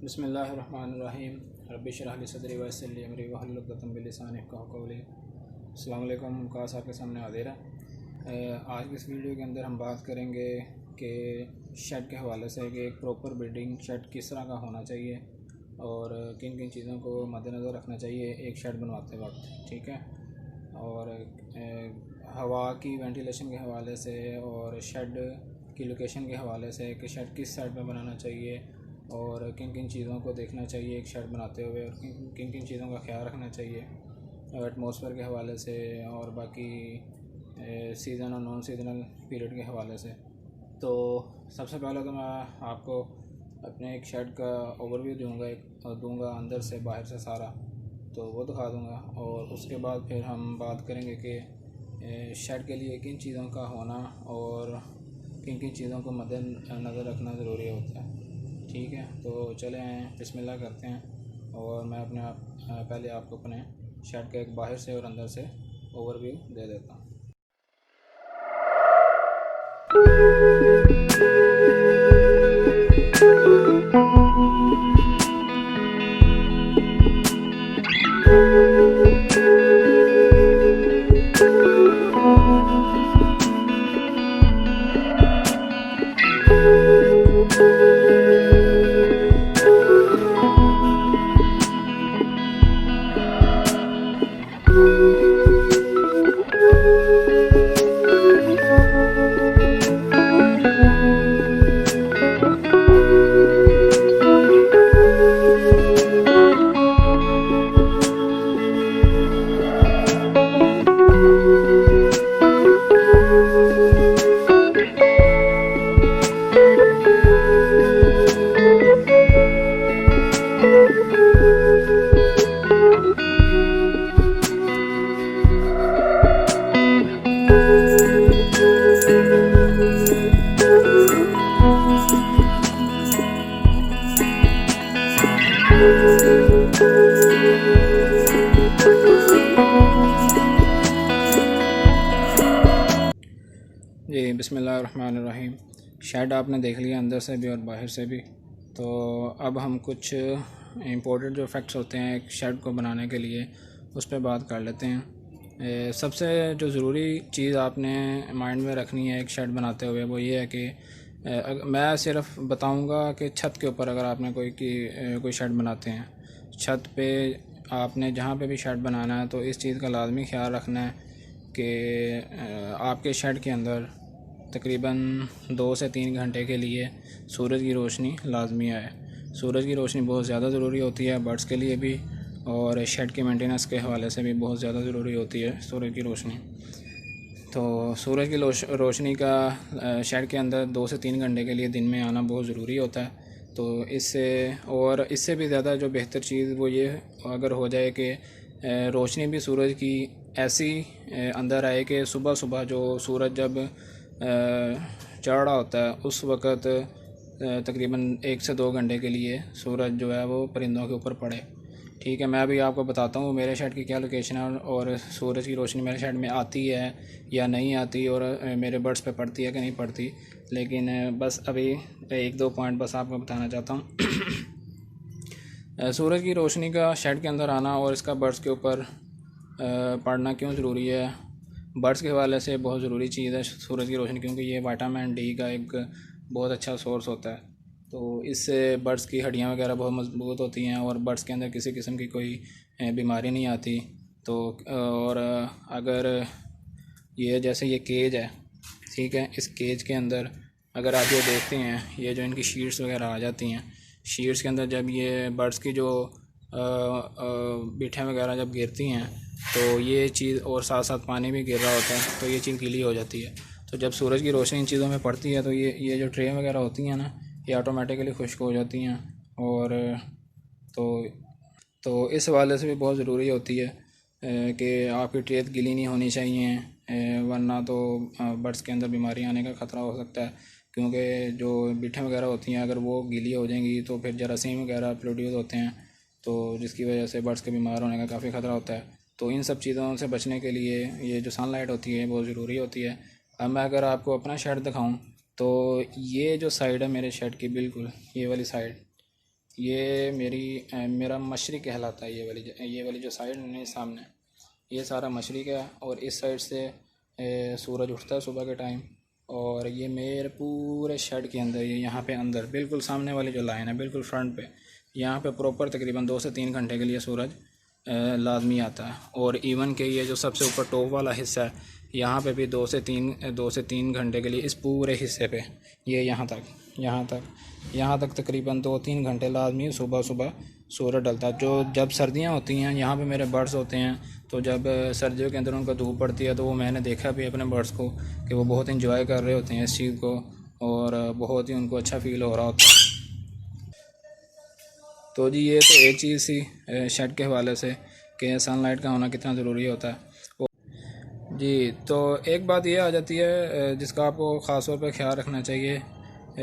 बिस्मिल्लाहिर्रहमानिर्रहीम रब्बि इश्रह ली सदरी वयस्सिर ली अमरी वहलुल उक़दतम मिन लिसानी यफ़क़हू क़ौली। अस्सलाम वालेकुम। काश आपके सामने हाज़िर है। आज की इस वीडियो के अंदर हम बात करेंगे कि शेड के हवाले से कि एक प्रॉपर बिल्डिंग शेड किस तरह का होना चाहिए और किन किन चीज़ों को मद्देनज़र रखना चाहिए एक शेड बनवाते वक्त, ठीक है। और हवा की वेंटिलेशन के हवाले से और शेड की लोकेशन के हवाले से कि शेड किस साइड में बनाना चाहिए और किन किन चीज़ों को देखना चाहिए एक शेड बनाते हुए और किन किन चीज़ों का ख्याल रखना चाहिए एटमॉस्फेयर के हवाले से और बाकी सीज़न और नॉन सीजनल पीरियड के हवाले से। तो सबसे पहले तो मैं आपको अपने एक शेड का ओवरव्यू दूंगा अंदर से बाहर से सारा, तो वो दिखा दूंगा और उसके बाद फिर हम बात करेंगे कि शेड के लिए किन चीज़ों का होना और किन किन चीज़ों को मद्देनज़र रखना ज़रूरी होता है, ठीक है। तो चले आएँ, बिस्मिल्लाह करते हैं और मैं पहले आपको अपने शेड का एक बाहर से और अंदर से ओवरव्यू दे देता हूँ। जी बिस्मिल्लाहिर्रहमानिर्रहीम। शेड आपने देख लिया अंदर से भी और बाहर से भी। तो अब हम कुछ इम्पोर्टेंट जो फैक्ट्स होते हैं एक शेड को बनाने के लिए उस पर बात कर लेते हैं। सबसे जो ज़रूरी चीज़ आपने माइंड में रखनी है एक शेड बनाते हुए वो ये है कि मैं सिर्फ बताऊंगा कि छत के ऊपर अगर आपने कोई शेड बनाते हैं, छत पे आपने जहाँ पे भी शेड बनाना है तो इस चीज़ का लाजमी ख्याल रखना है कि आपके शेड के अंदर तकरीबन 2 से 3 घंटे के लिए सूरज की रोशनी लाजमी आए। सूरज की रोशनी बहुत ज़्यादा ज़रूरी होती है बर्ड्स के लिए भी और शेड के मेंटेनेंस के हवाले से भी बहुत ज़्यादा ज़रूरी होती है सूरज की रोशनी। तो सूरज की रोशनी का शेड के अंदर 2 से 3 घंटे के लिए दिन में आना बहुत ज़रूरी होता है। तो इससे भी ज़्यादा जो बेहतर चीज़ वो ये अगर हो जाए कि रोशनी भी सूरज की ऐसी अंदर आए कि सुबह सुबह जो सूरज जब चढ़ रहा होता है उस वक़्त तकरीबन 1 से 2 घंटे के लिए सूरज जो है वो परिंदों के ऊपर पड़े, ठीक है। मैं अभी आपको बताता हूँ मेरे शेड की क्या लोकेशन है और सूरज की रोशनी मेरे शेड में आती है या नहीं आती और मेरे बर्ड्स पे पड़ती है कि नहीं पड़ती। लेकिन बस अभी 1-2 पॉइंट बस आपको बताना चाहता हूँ। सूरज की रोशनी का शेड के अंदर आना और इसका बर्ड्स के ऊपर पड़ना क्यों ज़रूरी है, बर्ड्स के हवाले से बहुत ज़रूरी चीज़ है सूरज की रोशनी, क्योंकि ये विटामिन डी का एक बहुत अच्छा सोर्स होता है। तो इससे बर्ड्स की हड्डियाँ वगैरह बहुत मजबूत होती हैं और बर्ड्स के अंदर किसी किस्म की कोई बीमारी नहीं आती। तो और अगर ये जैसे ये केज है, ठीक है, इस केज के अंदर अगर आप ये देखते हैं ये जो इनकी शीट्स वगैरह आ जाती हैं, शीट्स के अंदर जब ये बर्ड्स की जो बिठें वगैरह जब गिरती हैं तो ये चीज़ और साथ साथ पानी भी गिर रहा होता है तो ये चीज़ गीली हो जाती है। तो जब सूरज की रोशनी इन चीज़ों में पड़ती है तो ये जो ट्रे वगैरह होती हैं ना ये ऑटोमेटिकली खुश्क हो जाती हैं और तो इस हवाले से भी बहुत ज़रूरी होती है कि आपकी ट्रे गीली नहीं होनी चाहिए, वरना तो बर्ड्स के अंदर बीमारी आने का ख़तरा हो सकता है। क्योंकि जो बिठें वगैरह होती हैं अगर वो गीली हो जाएंगी तो फिर जरासीम वगैरह प्रोड्यूस होते हैं तो जिसकी वजह से बर्ड्स के बीमार होने का काफ़ी ख़तरा होता है। तो इन सब चीज़ों से बचने के लिए ये जो सनलाइट होती है बहुत ज़रूरी होती है। अब मैं अगर आपको अपना शेड दिखाऊं तो ये जो साइड है मेरे शेड की, बिल्कुल ये वाली साइड, ये मेरा मशरिक़ कहलाता है। ये वाली जो साइड है सामने, ये सारा मशरिक़ है। और इस साइड से सूरज उठता है सुबह के टाइम। और ये मेरे पूरे शेड के अंदर, ये यहाँ पे अंदर बिल्कुल सामने वाली जो लाइन है बिल्कुल फ्रंट पे, यहाँ पे प्रॉपर तकरीबन 2 से 3 घंटे के लिए सूरज लाजमी आता है। और इवन के ये जो सबसे ऊपर टॉप वाला हिस्सा है, यहाँ पे भी 2 से 3 घंटे के लिए इस पूरे हिस्से पे, ये यहाँ तक तकरीबन 2-3 घंटे लाजमी सुबह सुबह सूरज डलता है। जो जब सर्दियाँ होती हैं, यहाँ पे मेरे बर्ड्स होते हैं, तो जब सर्दियों के अंदर उनका धूप पड़ती है तो वो मैंने देखा भी अपने बर्ड्स को कि वो बहुत इंजॉय कर रहे होते हैं इस चीज़ को, और बहुत ही उनको अच्छा फील हो रहा होता है। तो जी ये तो एक चीज़ थी शेड के हवाले से कि सनलाइट का होना कितना ज़रूरी होता है। जी तो एक बात ये आ जाती है जिसका आपको ख़ास तौर पर ख्याल रखना चाहिए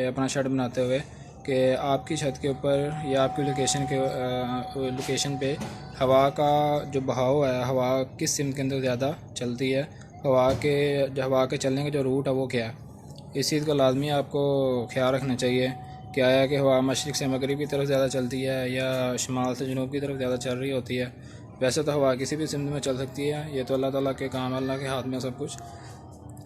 अपना शेड बनाते हुए, कि आपकी छत के ऊपर या आपकी लोकेशन पे हवा का जो बहाव है, हवा किस सिमत के अंदर ज़्यादा चलती है, हवा के चलने का जो रूट है वो क्या है, इस चीज़ का लाजमी आपको ख्याल रखना चाहिए। क्या है कि हवा मशरिक़ से मगरिब की तरफ ज़्यादा चलती है या शुमाल से जनूब की तरफ ज़्यादा चल रही होती है। वैसे तो हवा किसी भी सिमत में चल सकती है, ये तो अल्लाह ताला के काम, अल्लाह के हाथ में सब कुछ।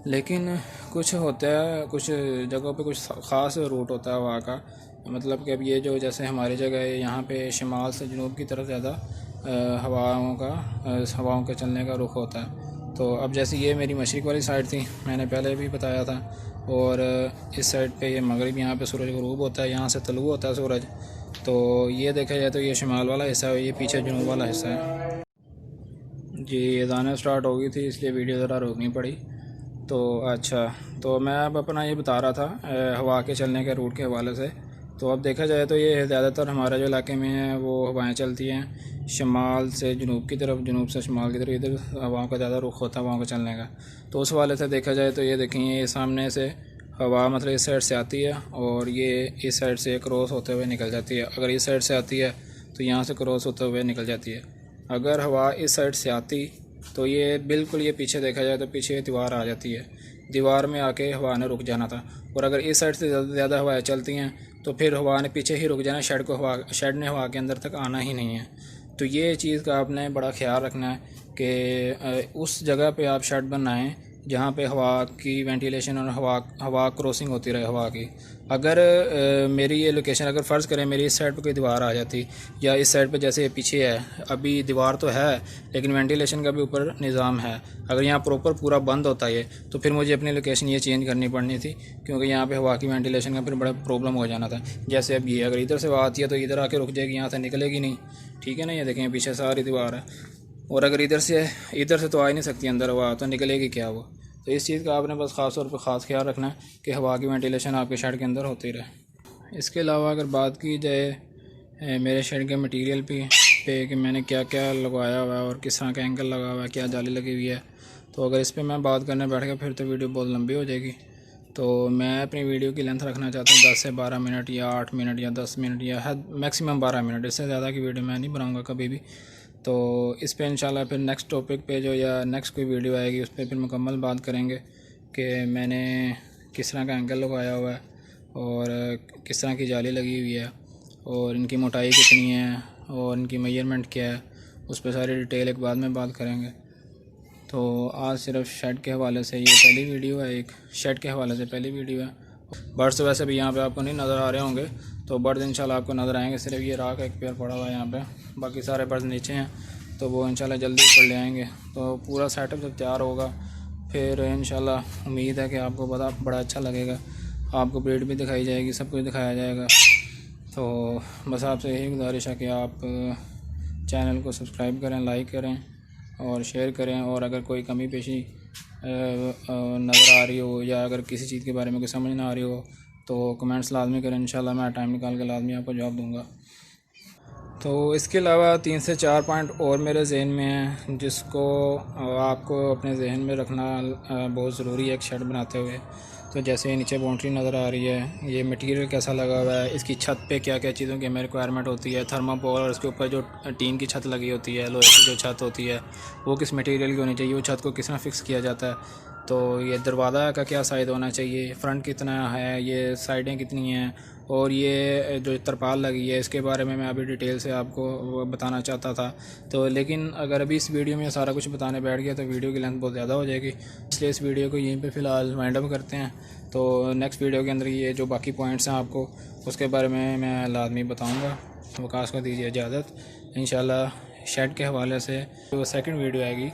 लेकिन कुछ होता है, कुछ जगहों पे कुछ ख़ास रूट होता है हवा का, मतलब कि अब ये जो जैसे हमारी जगह है, यहाँ पे शुमाल से जनूब की तरफ ज़्यादा हवाओं के चलने का रुख होता है। तो अब जैसे ये मेरी मशरिक़ वाली साइड थी, मैंने पहले भी बताया था, और इस साइड पे ये मगरिब, यहाँ पे सूरज ग़ुरूब होता है, यहाँ से तलू होता है सूरज। तो ये देखा जाए तो ये शुमाल वाला हिस्सा है, ये पीछे जनूब वाला हिस्सा है। जी अज़ान स्टार्ट हो गई थी इसलिए वीडियो ज़रा रोकनी पड़ी। तो अच्छा, तो मैं अब अपना ये बता रहा था हवा के चलने के रूट के हवाले से। तो अब देखा जाए तो ये ज़्यादातर हमारे जो इलाके में है वो हवाएं चलती हैं शुमाल से जनूब की तरफ, जनूब से शुमाल की तरफ, इधर हवाओं का ज़्यादा रुख होता है हवाओं का चलने का। तो उस हवाले से देखा जाए तो ये देखें, ये सामने से हवा मतलब इस साइड से आती है और ये इस साइड से क्रॉस होते हुए निकल जाती है। अगर इस साइड से आती है तो यहाँ से क्रॉस होते हुए निकल जाती है। अगर हवा इस साइड से आती तो ये बिल्कुल, ये पीछे देखा जाए तो पीछे दीवार आ जाती है, दीवार में आके हवा ने रुक जाना था। और अगर इस साइड से ज़्यादा हवाएं चलती हैं तो फिर हवा ने पीछे ही रुक जाना, शेड ने हवा के अंदर तक आना ही नहीं है। तो ये चीज़ का आपने बड़ा ख्याल रखना है कि उस जगह पे आप शेड बनाएं जहाँ पे हवा की वेंटिलेशन और हवा क्रॉसिंग होती रहे हवा की। अगर मेरी ये लोकेशन, अगर फ़र्ज़ करें मेरी इस साइड पे कोई दीवार आ जाती, या इस साइड पे जैसे पीछे है, अभी दीवार तो है लेकिन वेंटिलेशन का भी ऊपर निज़ाम है, अगर यहाँ प्रॉपर पूरा बंद होता है तो फिर मुझे अपनी लोकेशन ये चेंज करनी पड़नी थी, क्योंकि यहाँ पे हवा की वेंटिलेशन का फिर बड़ा प्रॉब्लम हो जाना था। जैसे अब ये अगर इधर से हवा आती है तो इधर आके रुक जाएगी, यहाँ से निकलेगी नहीं, ठीक है ना। ये देखें पीछे सारी दीवार है, और अगर इधर से तो आ ही नहीं सकती अंदर हवा, तो निकलेगी क्या वो। तो इस चीज़ का आपने बस ख़ास तौर पर ख़ास ख्याल रखना है कि हवा की वेंटिलेशन आपके शेड के अंदर होती रहे। इसके अलावा अगर बात की जाए मेरे शेड के मटीरियल पे कि मैंने क्या क्या लगवाया हुआ है और किस तरह का एंगल लगा हुआ है, क्या जाली लगी हुई है, तो अगर इस पर मैं बात करने बैठ गया फिर तो वीडियो बहुत लंबी हो जाएगी। तो मैं अपनी वीडियो की लेंथ रखना चाहता हूँ 10 से 12 मिनट या 8 मिनट या 10 मिनट या मैक्सिमम 12 मिनट, इससे ज़्यादा की वीडियो मैं नहीं बनाऊँगा कभी भी। तो इस पे इंशाल्लाह फिर नेक्स्ट टॉपिक पे जो या नेक्स्ट कोई वीडियो आएगी उस पर फिर मुकम्मल बात करेंगे कि मैंने किस तरह का एंगल लगाया हुआ है और किस तरह की जाली लगी हुई है और इनकी मोटाई कितनी है और इनकी मेजरमेंट क्या है, उस पर सारी डिटेल एक बाद में बात करेंगे। तो आज सिर्फ शेड के हवाले से ये पहली वीडियो है, एक शेड के हवाले से पहली वीडियो है। बर्ड्स वैसे भी यहाँ पे आपको नहीं नज़र आ रहे होंगे, तो बर्ड्स इंशाल्लाह आपको नज़र आएंगे। सिर्फ ये राख एक पेड़ पड़ा हुआ है यहाँ पे, बाकी सारे बर्ड्स नीचे हैं, तो वो इंशाल्लाह जल्दी ऊपर ले आएंगे। तो पूरा सेटअप जब तैयार होगा फिर इंशाल्लाह उम्मीद है कि आपको बड़ा अच्छा लगेगा, आपको ब्रीड भी दिखाई जाएगी, सब कुछ दिखाया जाएगा। तो बस आपसे यही गुजारिश है कि आप चैनल को सब्सक्राइब करें, लाइक करें और शेयर करें। और अगर कोई कमी पेशी नज़र आ रही हो या अगर किसी चीज़ के बारे में कोई समझ ना आ रही हो तो कमेंट्स लाजमी करें, इंशाल्लाह मैं टाइम निकाल के लाजमी आपको जवाब दूंगा। तो इसके अलावा 3 से 4 पॉइंट और मेरे जहन में हैं जिसको आपको अपने जहन में रखना बहुत ज़रूरी है एक शेड बनाते हुए। तो जैसे नीचे बाउंड्री नज़र आ रही है, ये मटेरियल कैसा लगा हुआ है, इसकी छत पे क्या क्या चीज़ों की हमें रिक्वायरमेंट होती है, थर्माकोल और इसके ऊपर जो टीन की छत लगी होती है, लोहे की जो छत होती है वो किस मटेरियल की होनी चाहिए, वो छत को किस तरह फिक्स किया जाता है। तो ये दरवाज़ा का क्या साइज़ होना चाहिए, फ्रंट कितना है, ये साइडें कितनी हैं और ये जो तरपाल लगी है इसके बारे में मैं अभी डिटेल से आपको बताना चाहता था, तो लेकिन अगर अभी इस वीडियो में सारा कुछ बताने बैठ गया तो वीडियो की लेंथ बहुत ज़्यादा हो जाएगी, इसलिए इस वीडियो को यहीं पे फ़िलहाल वाइंड अप करते हैं। तो नेक्स्ट वीडियो के अंदर ये जो बाकी पॉइंट्स हैं आपको उसके बारे में मैं लाजमी बताऊँगा। वकास को दीजिए इजाज़त। इंशाल्लाह शेड के हवाले से जो सेकंड वीडियो आएगी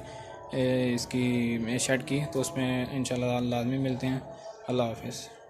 इसकी शेड की, तो उसमें इंशाल्लाह लाजमी मिलते हैं। अल्लाह हाफ़िज़।